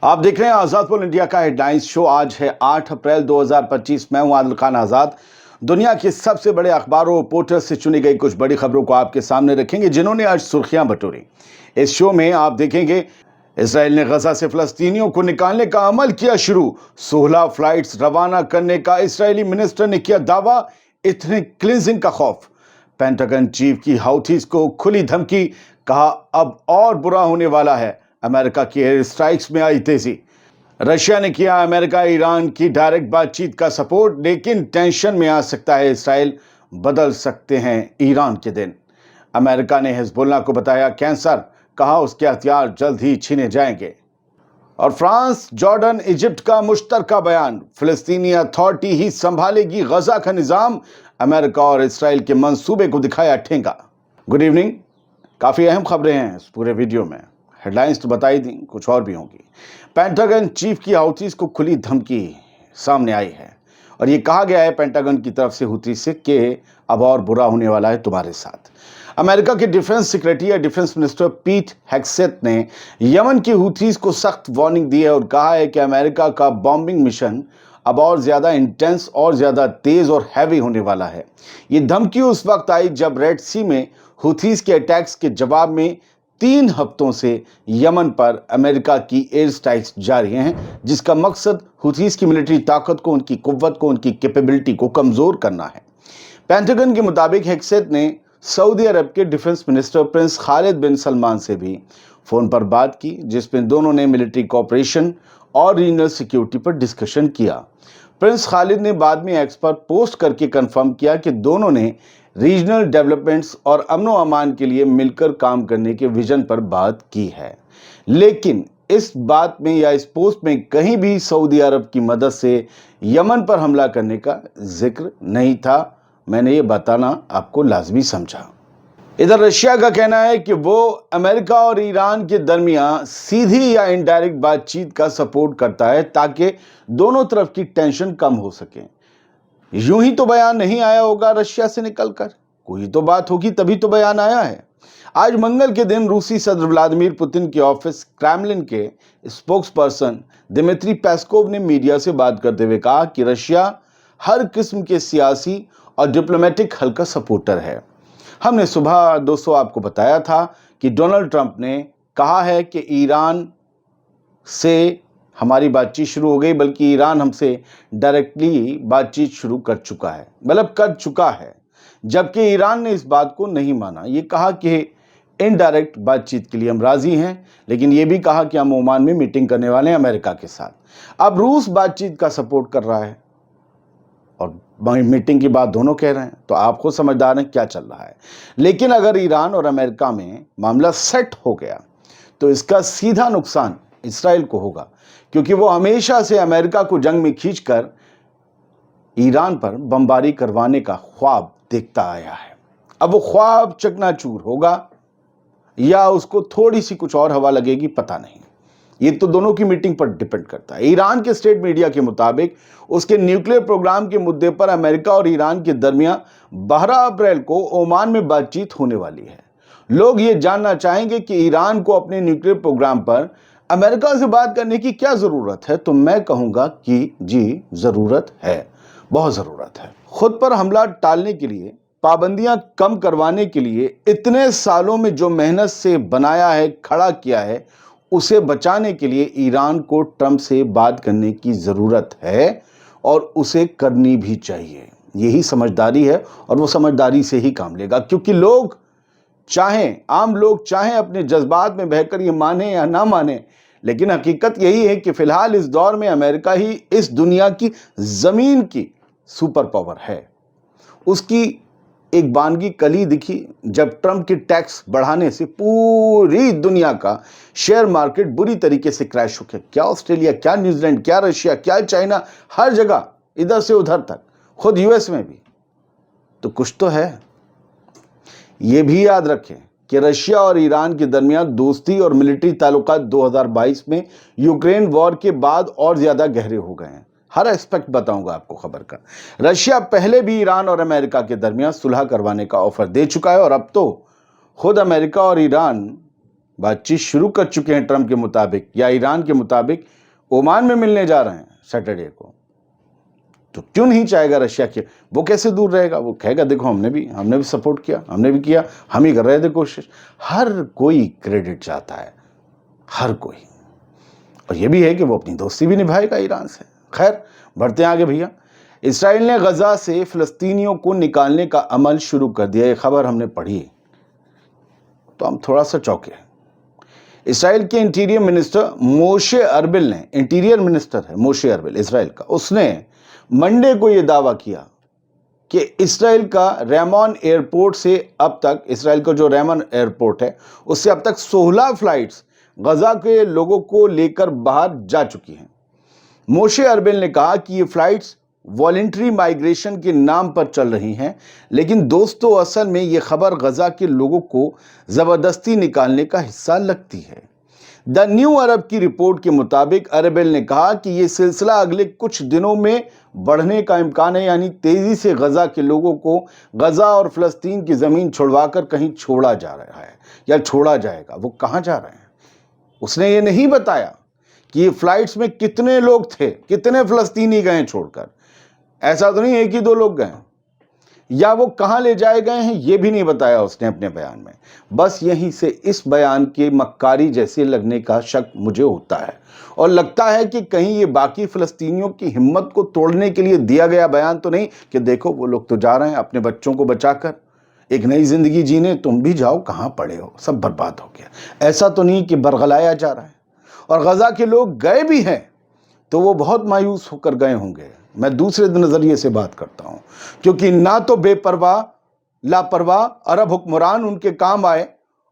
आप देख रहे हैं आजाद पोल इंडिया का हेडलाइंस शो। आज है 8 अप्रैल 2025। मैं हूं आदिल खान आजाद। दुनिया के सबसे बड़े अखबारों और रिपोर्टर्स से चुनी गई कुछ बड़ी खबरों को आपके सामने रखेंगे जिन्होंने आज सुर्खियां बटोरी। इस शो में आप देखेंगे इसराइल ने गजा से फलस्तीनियों को निकालने का अमल किया शुरू। 16 फ्लाइट्स रवाना करने का इसराइली मिनिस्टर ने किया दावा। इथनिक क्लींजिंग का खौफ। पेंटागन चीफ की हाउथीज को खुली धमकी, कहा अब और बुरा होने वाला है। अमेरिका की एयर स्ट्राइक्स में आई तेजी। रशिया ने किया अमेरिका ईरान की डायरेक्ट बातचीत का सपोर्ट, लेकिन टेंशन में आ सकता है इसराइल। बदल सकते हैं ईरान के दिन। अमेरिका ने हिजबुल्लाह को बताया कैंसर, कहा उसके हथियार जल्द ही छीने जाएंगे। और फ्रांस, जॉर्डन, इजिप्ट का मुश्तरका बयान, फिलिस्तीनी अथॉरिटी ही संभालेगी गजा का निजाम। अमेरिका और इसराइल के मंसूबे को दिखाया ठेंगा। Good evening. काफी अहम खबरें हैं इस पूरे वीडियो में। हेडलाइंस तो बताई दी, कुछ और भी होंगी। पेंटागन चीफ की हाउथीज को खुली धमकी सामने आई है और ये कहा गया है पेंटागन की तरफ से हुथी से कि अब और बुरा होने वाला है तुम्हारे साथ। अमेरिका के डिफेंस सेक्रेटरी या डिफेंस मिनिस्टर पीट हेग्सेथ ने यमन की हुथीज को सख्त वार्निंग दी है और कहा है कि अमेरिका का बॉम्बिंग मिशन अब और ज्यादा इंटेंस और ज्यादा तेज और हैवी होने वाला है। ये धमकी उस वक्त आई जब रेड सी में हुथीज के अटैक्स के जवाब में 3 हफ्तों से यमन पर अमेरिका की एयर स्ट्राइक्स जारी हैं, जिसका मकसद हुथीज की मिलिट्री ताकत को, उनकी कुव्वत को, उनकी कैपेबिलिटी को कमजोर करना है। पेंटागन के मुताबिक हेग्सेथ ने सऊदी अरब के डिफेंस मिनिस्टर प्रिंस खालिद बिन सलमान से भी फोन पर बात की, जिसमें दोनों ने मिलिट्री कोऑपरेशन और रीजनल सिक्योरिटी पर डिस्कशन किया। प्रिंस खालिद ने बाद में एक्स पर पोस्ट करके कंफर्म किया कि दोनों ने रीजनल डेवलपमेंट्स और अमनो अमान के लिए मिलकर काम करने के विजन पर बात की है। लेकिन इस बात में या इस पोस्ट में कहीं भी सऊदी अरब की मदद से यमन पर हमला करने का जिक्र नहीं था। मैंने ये बताना आपको लाजमी समझा। इधर रशिया का कहना है कि वो अमेरिका और ईरान के दरमियान सीधी या इनडायरेक्ट बातचीत का सपोर्ट करता है ताकि दोनों तरफ की टेंशन कम हो सके। यूं ही तो बयान नहीं आया होगा रशिया से निकलकर, कोई तो बात होगी तभी तो बयान आया है। आज मंगल के दिन रूसी सदर व्लादिमीर पुतिन के ऑफिस क्रेमलिन के स्पोक्स पर्सन दिमित्री पेस्कोव ने मीडिया से बात करते हुए कहा कि रशिया हर किस्म के सियासी और डिप्लोमेटिक हल का सपोर्टर है। हमने सुबह दोस्तों आपको बताया था कि डोनाल्ड ट्रंप ने कहा है कि ईरान से हमारी बातचीत शुरू हो गई, बल्कि ईरान हमसे डायरेक्टली बातचीत शुरू कर चुका है, मतलब कर चुका है, जबकि ईरान ने इस बात को नहीं माना। ये कहा कि इनडायरेक्ट बातचीत के लिए हम राजी हैं, लेकिन ये भी कहा कि हम ओमान में मीटिंग करने वाले हैं अमेरिका के साथ। अब रूस बातचीत का सपोर्ट कर रहा है और मीटिंग की बात दोनों कह रहे हैं, तो आप खुद समझदार हैं क्या चल रहा है। लेकिन अगर ईरान और अमेरिका में मामला सेट हो गया तो इसका सीधा नुकसान इसराइल को होगा, क्योंकि वो हमेशा से अमेरिका को जंग में खींचकर ईरान पर बमबारी करवाने का ख्वाब देखता आया है। अब वो ख्वाब चकनाचूर होगा या उसको थोड़ी सी कुछ और हवा लगेगी, पता नहीं। ये तो दोनों की मीटिंग पर डिपेंड करता है। ईरान के स्टेट मीडिया के मुताबिक उसके न्यूक्लियर प्रोग्राम के मुद्दे पर अमेरिका और ईरान के दरमियान 12 अप्रैल को ओमान में बातचीत होने वाली है। लोग ये जानना चाहेंगे कि ईरान को अपने न्यूक्लियर प्रोग्राम पर अमेरिका से बात करने की क्या जरूरत है, तो मैं कहूंगा कि जी जरूरत है, बहुत जरूरत है। खुद पर हमला टालने के लिए, पाबंदियां कम करवाने के लिए इतने सालों में जो मेहनत से बनाया है, खड़ा किया है, उसे बचाने के लिए ईरान को ट्रंप से बात करने की जरूरत है और उसे करनी भी चाहिए। यही समझदारी है और वो समझदारी से ही काम लेगा, क्योंकि लोग चाहें, आम लोग चाहें अपने जज्बात में बहकर ये माने या ना माने, लेकिन हकीकत यही है कि फिलहाल इस दौर में अमेरिका ही इस दुनिया की जमीन की सुपर पावर है। उसकी एक बानगी कल ही दिखी जब ट्रंप के टैक्स बढ़ाने से पूरी दुनिया का शेयर मार्केट बुरी तरीके से क्रैश हो गया। क्या ऑस्ट्रेलिया, क्या न्यूजीलैंड, क्या रशिया, क्या चाइना, हर जगह इधर से उधर तक, खुद यूएस में भी। तो कुछ तो है। ये भी याद रखें कि रशिया और ईरान के दरमियान दोस्ती और मिलिट्री ताल्लुकात 2022 में यूक्रेन वॉर के बाद और ज्यादा गहरे हो गए हैं। हर एस्पेक्ट बताऊंगा आपको खबर का। रशिया पहले भी ईरान और अमेरिका के दरमियान सुलह करवाने का ऑफर दे चुका है और अब तो खुद अमेरिका और ईरान بات چیت شروع کر چکے ہیں ٹرمپ کے مطابق یا ایران کے مطابق اومان میں ملنے جا رہے ہیں سیٹرڈے کو. تو کیوں نہیں چاہے گا رشیا کے؟ وہ کیسے دور رہے گا؟ وہ کہے گا دیکھو ہم نے بھی سپورٹ کیا, ہم نے بھی کیا, ہم ہی کر رہے تھے کوشش. ہر کوئی کریڈٹ چاہتا ہے, ہر کوئی. اور یہ بھی ہے کہ وہ اپنی دوستی بھی نبھائے گا ایران سے. خیر بڑھتے ہیں آگے بھیا. اسرائیل نے غزہ سے فلسطینیوں کو نکالنے کا عمل شروع کر دیا. یہ خبر ہم نے پڑھی تو ہم تھوڑا سا چونکے. اسرائیل کے انٹیریئر منسٹر موشے اربل نے, انٹیریئر منسٹر ہے موشے اربل اسرائیل کا, اس نے منڈے کو یہ دعویٰ کیا کہ اسرائیل کا ریمون ایئرپورٹ سے اب تک, اسرائیل کا جو ریمون ایئرپورٹ ہے اس سے اب تک 16 فلائٹس غزہ کے لوگوں کو لے کر باہر جا چکی ہیں. موشے اربل نے کہا کہ یہ فلائٹس والنٹری مائیگریشن کے نام پر چل رہی ہیں, لیکن دوستو اصل میں یہ خبر غزہ کے لوگوں کو زبردستی نکالنے کا حصہ لگتی ہے. دا نیو عرب کی رپورٹ کے مطابق اربل نے کہا کہ یہ سلسلہ اگلے کچھ دنوں میں بڑھنے کا امکان ہے, یعنی تیزی سے غزہ کے لوگوں کو غزہ اور فلسطین کی زمین چھڑوا کر کہیں چھوڑا جا رہا ہے یا چھوڑا جائے گا. وہ کہاں جا رہے ہیں اس نے یہ نہیں بتایا کہ یہ فلائٹس میں کتنے لوگ تھے, کتنے فلسطینی گئے چھوڑ کر. ایسا تو نہیں ایک ہی دو لوگ گئے, یا وہ کہاں لے جائے گئے ہیں یہ بھی نہیں بتایا اس نے اپنے بیان میں. بس یہیں سے اس بیان کے مکاری جیسے لگنے کا شک مجھے ہوتا ہے, اور لگتا ہے کہ کہیں یہ باقی فلسطینیوں کی ہمت کو توڑنے کے لیے دیا گیا بیان تو نہیں کہ دیکھو وہ لوگ تو جا رہے ہیں اپنے بچوں کو بچا کر ایک نئی زندگی جینے, تم بھی جاؤ, کہاں پڑے ہو, سب برباد ہو گیا. ایسا تو نہیں کہ برگلایا جا رہا ہے. اور غزہ کے لوگ گئے بھی ہیں تو وہ بہت مایوس ہو کر گئے ہوں گے. میں دوسرے نظریے سے بات کرتا ہوں, کیونکہ نہ تو بے پرواہ لاپرواہ عرب حکمران ان کے کام آئے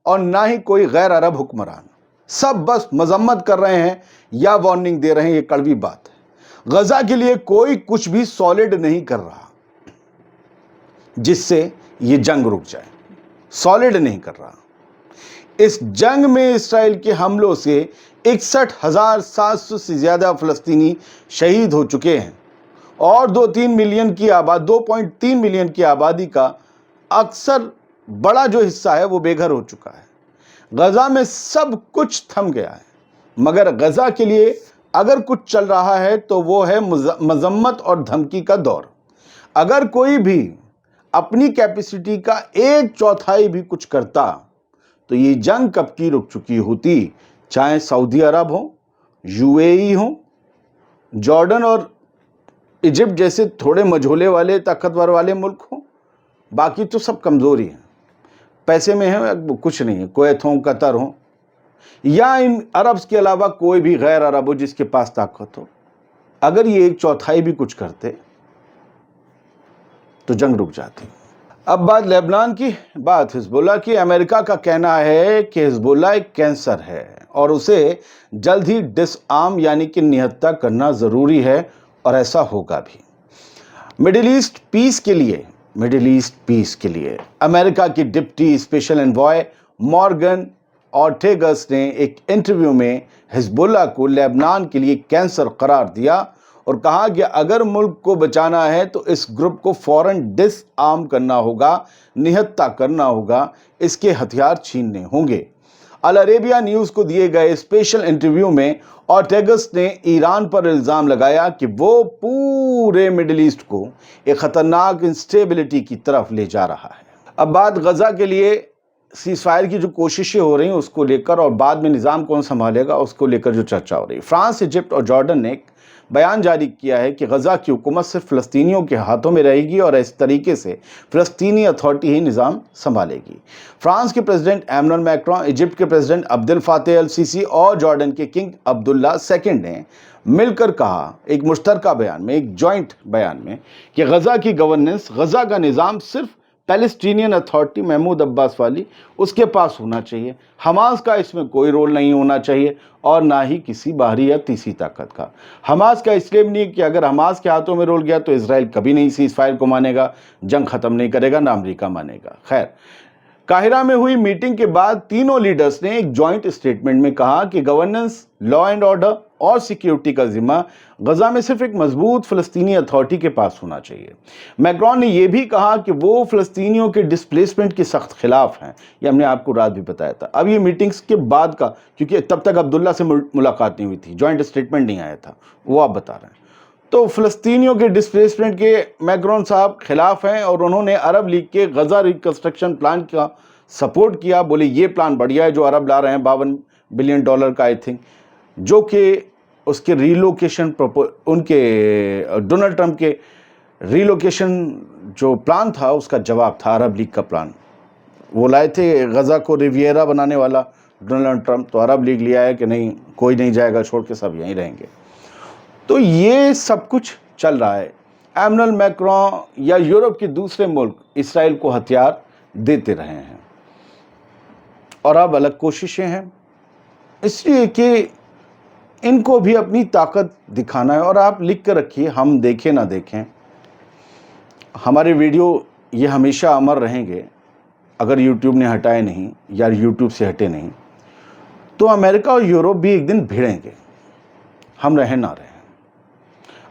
اور نہ ہی کوئی غیر عرب حکمران. سب بس مذمت کر رہے ہیں یا وارننگ دے رہے ہیں. یہ کڑوی بات ہے. غزہ کے لیے کوئی کچھ بھی سالڈ نہیں کر رہا جس سے یہ جنگ رک جائے. سالڈ نہیں کر رہا. اس جنگ میں اسرائیل کے حملوں سے 61,700 سے زیادہ فلسطینی شہید ہو چکے ہیں, اور 2.3 ملین کی آبادی کا اکثر بڑا جو حصہ ہے وہ بے گھر ہو چکا ہے. غزہ میں سب کچھ تھم گیا ہے, مگر غزہ کے لیے اگر کچھ چل رہا ہے تو وہ ہے مذمت اور دھمکی کا دور. اگر کوئی بھی اپنی کیپیسٹی کا 1/4 بھی کچھ کرتا تو یہ جنگ کب کی رک چکی ہوتی, چاہے سعودی عرب ہو, UAE ہو, جارڈن اور ایجپٹ جیسے تھوڑے مجھولے والے طاقتور والے ملک ہوں. باقی تو سب کمزوری ہیں, پیسے میں ہیں کچھ نہیں ہے. کویت ہوں, قطر ہوں, یا ان عربز کے علاوہ کوئی بھی غیر عرب ہو جس کے پاس طاقت ہو, اگر یہ 1/4 بھی کچھ کرتے تو جنگ رک جاتی. اب بات لیبنان کی, بات حزب اللہ کی. امریکہ کا کہنا ہے کہ حزب اللہ ایک کینسر ہے اور اسے جلد ہی ڈس آرم یعنی کہ نہتہ کرنا ضروری ہے, اور ایسا ہوگا بھی. مڈل ایسٹ پیس کے لیے امریکہ کی ڈپٹی اسپیشل انوائے مارگن اورٹیگس نے ایک انٹرویو میں حزب اللہ کو لیبنان کے لیے کینسر قرار دیا اور کہا کہ اگر ملک کو بچانا ہے تو اس گروپ کو فوراً ڈس آرم کرنا ہوگا, نہتہ کرنا ہوگا, اس کے ہتھیار چھیننے ہوں گے. العربیہ نیوز کو دیے گئے اسپیشل انٹرویو میں اورٹیگس نے ایران پر الزام لگایا کہ وہ پورے مڈل ایسٹ کو ایک خطرناک انسٹیبلٹی کی طرف لے جا رہا ہے. اب بات غزہ کے لیے سیز فائر کی جو کوششیں ہو رہی ہیں اس کو لے کر, اور بعد میں نظام کون سنبھالے گا اس کو لے کر جو چرچا ہو رہی ہے. فرانس, ایجپٹ اور جارڈن نے ایک بیان جاری کیا ہے کہ غزہ کی حکومت صرف فلسطینیوں کے ہاتھوں میں رہے گی اور اس طریقے سے فلسطینی اتھارٹی ہی نظام سنبھالے گی. فرانس کے پریزیڈنٹ ایمانوئل میکرون, ایجپٹ کے پریزیڈنٹ عبد الفاتح السیسی اور جارڈن کے کنگ عبداللہ II نے مل کر کہا ایک مشترکہ بیان میں, ایک جوائنٹ بیان میں, کہ غزہ کی گورننس, غزہ کا نظام صرف پیلسٹینین اتھارٹی محمود عباس والی اس کے پاس ہونا چاہیے. حماس کا اس میں کوئی رول نہیں ہونا چاہیے, اور نہ ہی کسی باہری یا تیسری طاقت کا. حماس کا اس لیے نہیں کہ اگر حماس کے ہاتھوں میں رول گیا تو اسرائیل کبھی نہیں سیز فائر کو مانے گا, جنگ ختم نہیں کرے گا, نہ امریکہ مانے گا. خیر, قاہرہ میں ہوئی میٹنگ کے بعد تینوں لیڈرز نے ایک جوائنٹ اسٹیٹمنٹ میں کہا کہ گورننس, لا اینڈ آرڈر और सिक्योरिटी का जिम्मा गजा में सिर्फ एक मजबूत फ़लस्तीनी अथॉरिटी के पास होना चाहिए। मैक्रोन ने यह भी कहा कि वो फ़लस्तीनियों के डिस्प्लेसमेंट के सख्त खिलाफ हैं। ये हमने आपको रात भी बताया था। अब ये मीटिंग्स के बाद का, क्योंकि तब तक अब्दुल्ला से मुलाकात नहीं हुई थी, जॉइंट स्टेटमेंट नहीं आया था, वो आप बता रहे हैं। तो फ़लस्तीनियों के डिस्प्लेसमेंट के मैक्रोन साहब खिलाफ हैं और उन्होंने अरब लीग के गजा रिकंस्ट्रक्शन प्लान का सपोर्ट किया। बोले ये प्लान बढ़िया है जो अरब ला रहे हैं, $52 बिलियन का आई थिंक, जो कि उसके रीलोकेशन उनके डोनाल्ड ट्रंप के रीलोकेशन जो प्लान था उसका जवाब था अरब लीग का प्लान। वो लाए थे गजा को रिवियरा बनाने वाला डोनाल्ड ट्रंप, तो अरब लीग लिया है कि नहीं कोई नहीं जाएगा छोड़ के, सब यहीं रहेंगे। तो ये सब कुछ चल रहा है। एमनुअल मैक्रोन या यूरोप के दूसरे मुल्क इसराइल को हथियार देते रहे हैं और अब अलग कोशिशें हैं, इसलिए कि इनको भी अपनी ताकत दिखाना है। और आप लिख कर रखिए, हम देखें ना देखें, हमारे वीडियो ये हमेशा अमर रहेंगे। अगर यूट्यूब ने हटाए नहीं या यूट्यूब से हटे नहीं तो अमेरिका और यूरोप भी एक दिन भिड़ेंगे, हम रहें ना रहें।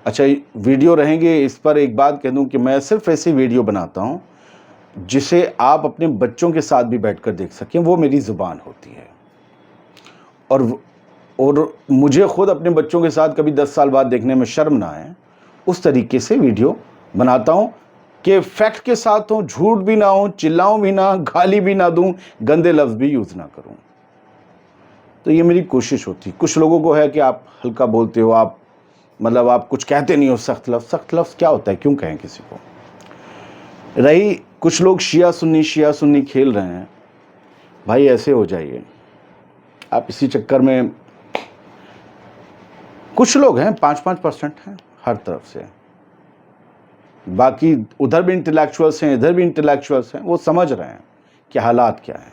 अच्छा, वीडियो रहेंगे, इस पर एक बात कह दूं कि मैं सिर्फ ऐसी वीडियो बनाता हूं जिसे आप अपने बच्चों के साथ भी बैठकर देख सकें, वो मेरी ज़ुबान होती है। और मुझे खुद अपने बच्चों के साथ कभी 10 साल बाद देखने में शर्म ना आए, उस तरीके से वीडियो बनाता हूं कि फैक्ट के साथ हो, झूठ भी ना हो, चिल्लाऊं भी ना, गाली भी ना दूं, गंदे लफ्ज़ भी यूज़ ना करूं। तो ये मेरी कोशिश होती है। कुछ लोगों को है कि आप हल्का बोलते हो, आप मतलब आप कुछ कहते नहीं हो सख्त लफ्ज़। सख्त लफ्ज़ क्या होता है, क्यों कहें किसी को? रही कुछ लोग शिया सुन्नी खेल रहे हैं, भाई ऐसे हो जाइए आप। इसी चक्कर में कुछ लोग हैं 5% हैं हर तरफ से, बाकी उधर भी इंटेलेक्चुअल्स हैं, इधर भी इंटेलेक्चुअल्स हैं, वो समझ रहे हैं कि हालात क्या हैं।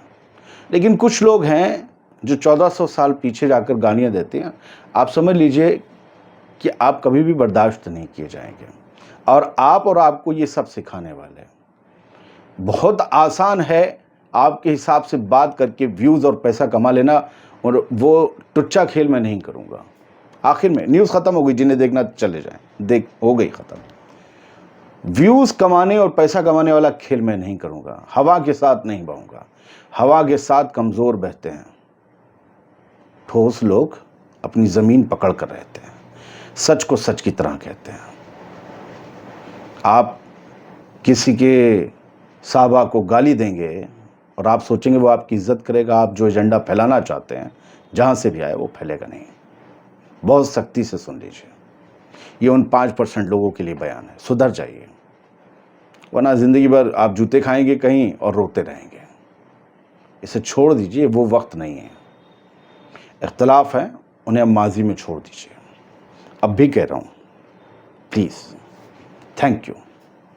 लेकिन कुछ लोग हैं जो 1400 साल पीछे जाकर गालियाँ देते हैं। आप समझ लीजिए कि आप कभी भी बर्दाश्त नहीं किए जाएंगे, और आपको ये सब सिखाने वाले हैं। बहुत आसान है आपके हिसाब से बात करके व्यूज़ और पैसा कमा लेना, और वो टुच्चा खेल मैं नहीं करूँगा। आखिर में न्यूज़ ख़त्म हो गई, जिन्हें देखना चले जाएं, हो गई ख़त्म। व्यूज़ कमाने और पैसा कमाने वाला खेल मैं नहीं करूँगा, हवा के साथ नहीं बहूँगा। हवा के साथ कमज़ोर बहते हैं, ठोस लोग अपनी ज़मीन पकड़ कर रहते हैं, सच को सच की तरह कहते हैं। आप किसी के साहबा को गाली देंगे और आप सोचेंगे वो आपकी इज़्ज़त करेगा, आप जो एजेंडा फैलाना चाहते हैं जहाँ से भी आए वो फैलेगा नहीं। बहुत सख्ती से सुन लीजिए, ये उन 5% लोगों के लिए बयान है, सुधर जाइए, वरना ज़िंदगी भर आप जूते खाएंगे कहीं और रोते रहेंगे। इसे छोड़ दीजिए, वो वक्त नहीं है। इख्तलाफ है, उन्हें अब माजी में छोड़ दीजिए। अब भी कह रहा हूँ, प्लीज़, थैंक यू।